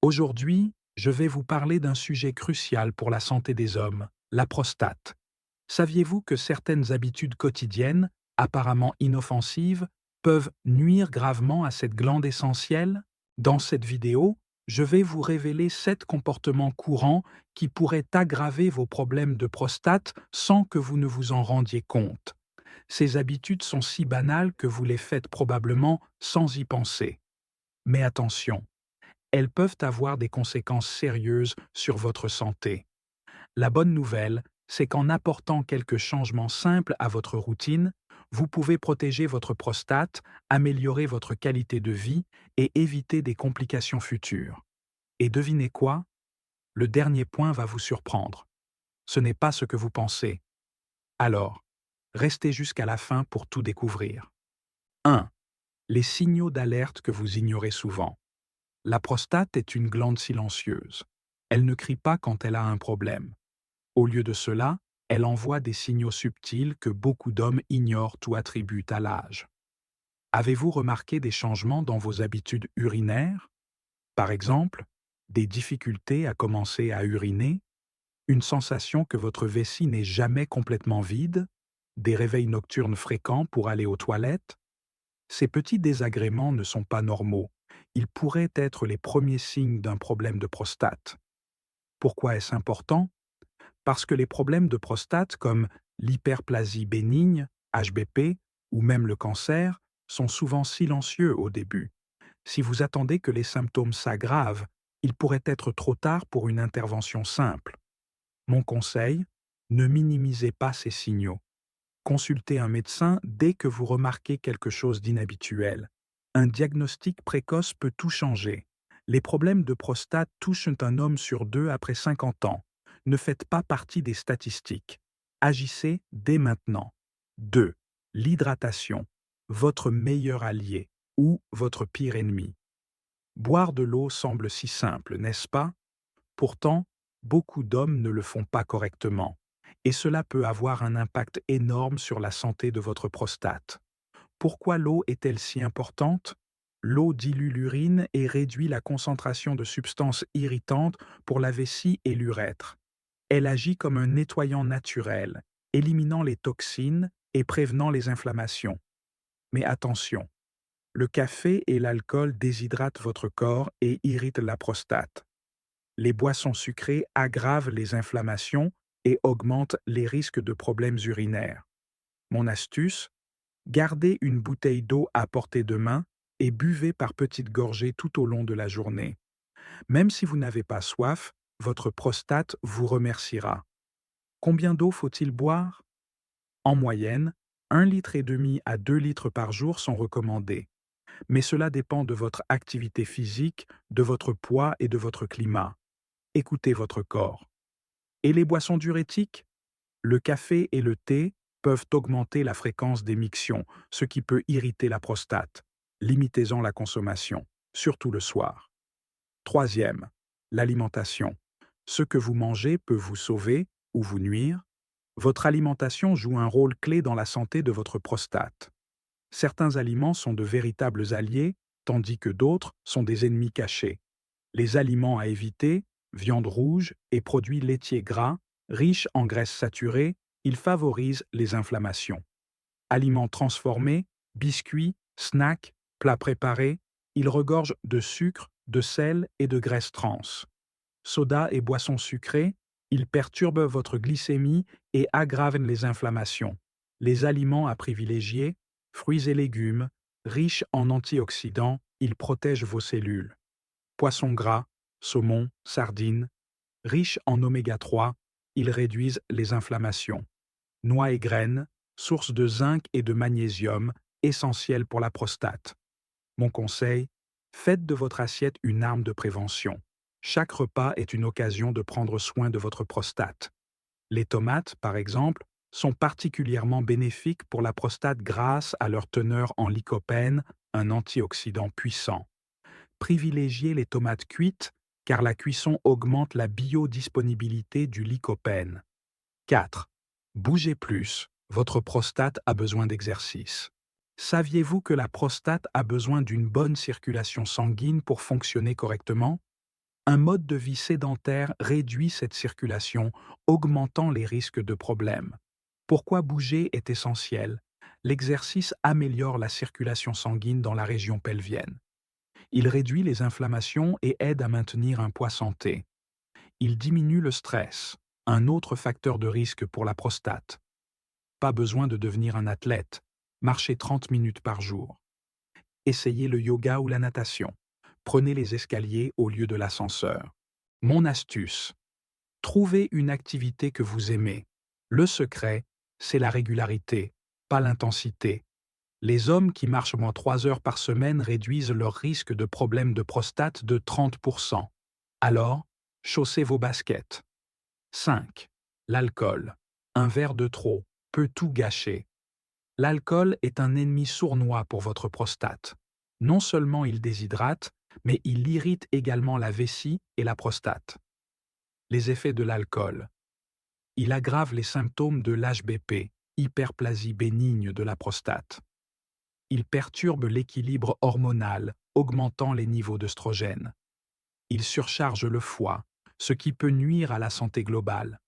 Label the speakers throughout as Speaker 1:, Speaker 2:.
Speaker 1: Aujourd'hui, je vais vous parler d'un sujet crucial pour la santé des hommes, la prostate. Saviez-vous que certaines habitudes quotidiennes, apparemment inoffensives, peuvent nuire gravement à cette glande essentielle? Dans cette vidéo, je vais vous révéler 7 comportements courants qui pourraient aggraver vos problèmes de prostate sans que vous ne vous en rendiez compte. Ces habitudes sont si banales que vous les faites probablement sans y penser. Mais attention, elles peuvent avoir des conséquences sérieuses sur votre santé. La bonne nouvelle, c'est qu'en apportant quelques changements simples à votre routine, vous pouvez protéger votre prostate, améliorer votre qualité de vie et éviter des complications futures. Et devinez quoi? Le dernier point va vous surprendre. Ce n'est pas ce que vous pensez. Alors, restez jusqu'à la fin pour tout découvrir. 1. Les signaux d'alerte que vous ignorez souvent. La prostate est une glande silencieuse. Elle ne crie pas quand elle a un problème. Au lieu de cela, elle envoie des signaux subtils que beaucoup d'hommes ignorent ou attribuent à l'âge. Avez-vous remarqué des changements dans vos habitudes urinaires? Par exemple, des difficultés à commencer à uriner, une sensation que votre vessie n'est jamais complètement vide, des réveils nocturnes fréquents pour aller aux toilettes? Ces petits désagréments ne sont pas normaux. Ils pourraient être les premiers signes d'un problème de prostate. Pourquoi est-ce important? Parce que les problèmes de prostate comme l'hyperplasie bénigne, HBP, ou même le cancer, sont souvent silencieux au début. Si vous attendez que les symptômes s'aggravent, il pourrait être trop tard pour une intervention simple. Mon conseil, ne minimisez pas ces signaux. Consultez un médecin dès que vous remarquez quelque chose d'inhabituel. Un diagnostic précoce peut tout changer. Les problèmes de prostate touchent un homme sur deux après 50 ans. Ne faites pas partie des statistiques. Agissez dès maintenant. 2. L'hydratation, votre meilleur allié ou votre pire ennemi. Boire de l'eau semble si simple, n'est-ce pas? Pourtant, beaucoup d'hommes ne le font pas correctement, et cela peut avoir un impact énorme sur la santé de votre prostate. Pourquoi l'eau est-elle si importante? L'eau dilue l'urine et réduit la concentration de substances irritantes pour la vessie et l'urètre. Elle agit comme un nettoyant naturel, éliminant les toxines et prévenant les inflammations. Mais attention, le café et l'alcool déshydratent votre corps et irritent la prostate. Les boissons sucrées aggravent les inflammations et augmentent les risques de problèmes urinaires. Mon astuce, gardez une bouteille d'eau à portée de main et buvez par petites gorgées tout au long de la journée. Même si vous n'avez pas soif, votre prostate vous remerciera. Combien d'eau faut-il boire? En moyenne, 1,5 litre à 2 litres par jour sont recommandés. Mais cela dépend de votre activité physique, de votre poids et de votre climat. Écoutez votre corps. Et les boissons diurétiques? Le café et le thé peuvent augmenter la fréquence d'émiction, ce qui peut irriter la prostate. Limitez-en la consommation, surtout le soir. Troisième, l'alimentation. Ce que vous mangez peut vous sauver ou vous nuire. Votre alimentation joue un rôle clé dans la santé de votre prostate. Certains aliments sont de véritables alliés, tandis que d'autres sont des ennemis cachés. Les aliments à éviter, viande rouge et produits laitiers gras, riches en graisses saturées, ils favorisent les inflammations. Aliments transformés, biscuits, snacks, plats préparés, ils regorgent de sucre, de sel et de graisses trans. Soda et boissons sucrées, ils perturbent votre glycémie et aggravent les inflammations. Les aliments à privilégier, fruits et légumes, riches en antioxydants, ils protègent vos cellules. Poissons gras, saumon, sardines, riches en oméga 3, ils réduisent les inflammations. Noix et graines, source de zinc et de magnésium, essentielles pour la prostate. Mon conseil, faites de votre assiette une arme de prévention. Chaque repas est une occasion de prendre soin de votre prostate. Les tomates, par exemple, sont particulièrement bénéfiques pour la prostate grâce à leur teneur en lycopène, un antioxydant puissant. Privilégiez les tomates cuites car la cuisson augmente la biodisponibilité du lycopène. 4. Bougez plus. Votre prostate a besoin d'exercice. Saviez-vous que la prostate a besoin d'une bonne circulation sanguine pour fonctionner correctement? Un mode de vie sédentaire réduit cette circulation, augmentant les risques de problèmes. Pourquoi bouger est essentiel? L'exercice améliore la circulation sanguine dans la région pelvienne. Il réduit les inflammations et aide à maintenir un poids santé. Il diminue le stress, un autre facteur de risque pour la prostate. Pas besoin de devenir un athlète. Marchez 30 minutes par jour. Essayez le yoga ou la natation. Prenez les escaliers au lieu de l'ascenseur. Mon astuce: trouvez une activité que vous aimez. Le secret, c'est la régularité, pas l'intensité. Les hommes qui marchent moins 3 heures par semaine réduisent leur risque de problème de prostate de 30%. Alors, chaussez vos baskets. 5. L'alcool. Un verre de trop peut tout gâcher. L'alcool est un ennemi sournois pour votre prostate. Non seulement il déshydrate, mais il irrite également la vessie et la prostate. Les effets de l'alcool. Il aggrave les symptômes de l'HBP, hyperplasie bénigne de la prostate. Il perturbe l'équilibre hormonal, augmentant les niveaux d'œstrogène. Il surcharge le foie, ce qui peut nuire à la santé globale.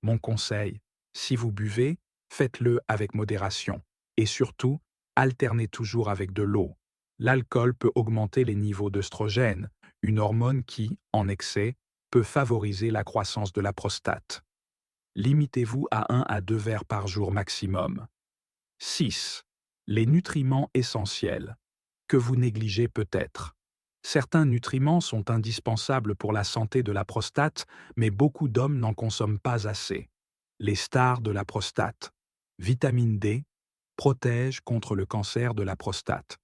Speaker 1: Mon conseil: si vous buvez, faites-le avec modération. Et surtout, alternez toujours avec de l'eau. L'alcool peut augmenter les niveaux d'œstrogène, une hormone qui, en excès, peut favoriser la croissance de la prostate. Limitez-vous à 1 à 2 verres par jour maximum. 6. Les nutriments essentiels, que vous négligez peut-être. Certains nutriments sont indispensables pour la santé de la prostate, mais beaucoup d'hommes n'en consomment pas assez. Les stars de la prostate. Vitamine D protège contre le cancer de la prostate.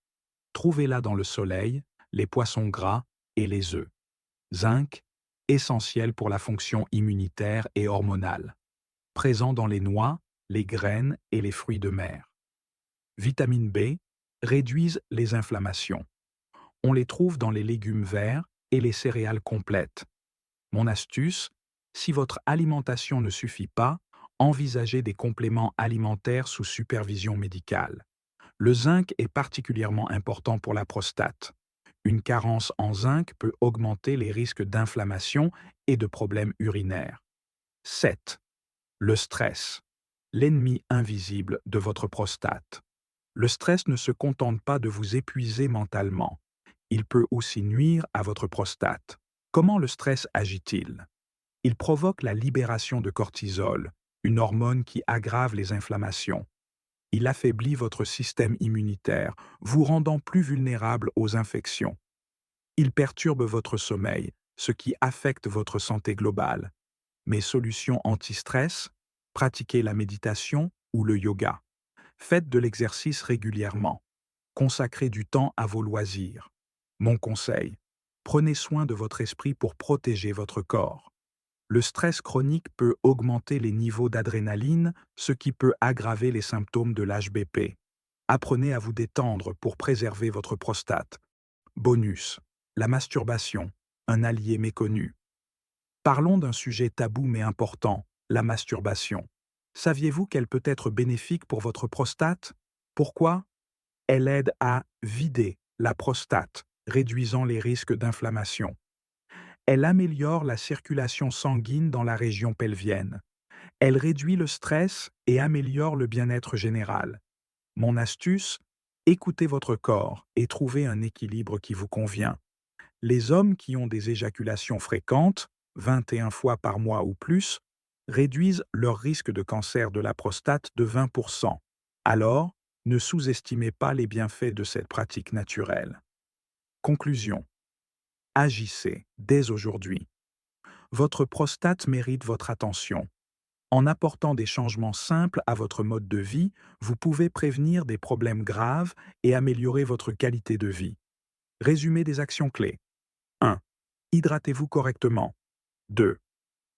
Speaker 1: Trouvez-la dans le soleil, les poissons gras et les œufs. Zinc, essentiel pour la fonction immunitaire et hormonale. Présent dans les noix, les graines et les fruits de mer. Vitamine B réduisent les inflammations. On les trouve dans les légumes verts et les céréales complètes. Mon astuce: si votre alimentation ne suffit pas, envisagez des compléments alimentaires sous supervision médicale. Le zinc est particulièrement important pour la prostate. Une carence en zinc peut augmenter les risques d'inflammation et de problèmes urinaires. 7. Le stress, l'ennemi invisible de votre prostate. Le stress ne se contente pas de vous épuiser mentalement. Il peut aussi nuire à votre prostate. Comment le stress agit-il? Il provoque la libération de cortisol, une hormone qui aggrave les inflammations. Il affaiblit votre système immunitaire, vous rendant plus vulnérable aux infections. Il perturbe votre sommeil, ce qui affecte votre santé globale. Mes solutions anti-stress: pratiquez la méditation ou le yoga. Faites de l'exercice régulièrement. Consacrez du temps à vos loisirs. Mon conseil: prenez soin de votre esprit pour protéger votre corps. Le stress chronique peut augmenter les niveaux d'adrénaline, ce qui peut aggraver les symptômes de l'HBP. Apprenez à vous détendre pour préserver votre prostate. Bonus: la masturbation, un allié méconnu. Parlons d'un sujet tabou mais important, la masturbation. Saviez-vous qu'elle peut être bénéfique pour votre prostate? Pourquoi? Elle aide à vider la prostate, réduisant les risques d'inflammation. Elle améliore la circulation sanguine dans la région pelvienne. Elle réduit le stress et améliore le bien-être général. Mon astuce: écoutez votre corps et trouvez un équilibre qui vous convient. Les hommes qui ont des éjaculations fréquentes, 21 fois par mois ou plus, réduisent leur risque de cancer de la prostate de 20%. Alors, ne sous-estimez pas les bienfaits de cette pratique naturelle. Conclusion: agissez dès aujourd'hui. Votre prostate mérite votre attention. En apportant des changements simples à votre mode de vie, vous pouvez prévenir des problèmes graves et améliorer votre qualité de vie. Résumé des actions clés. 1. Hydratez-vous correctement. 2.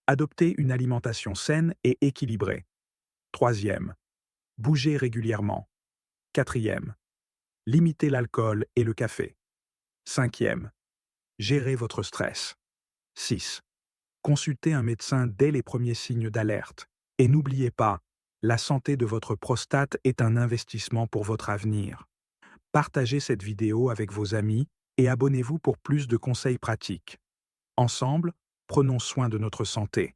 Speaker 1: Adoptez une alimentation saine et équilibrée. 3e. Bougez régulièrement. 4e. Limitez l'alcool et le café. 5e. Gérez votre stress. 6. Consultez un médecin dès les premiers signes d'alerte. Et n'oubliez pas, la santé de votre prostate est un investissement pour votre avenir. Partagez cette vidéo avec vos amis et abonnez-vous pour plus de conseils pratiques. Ensemble, prenons soin de notre santé.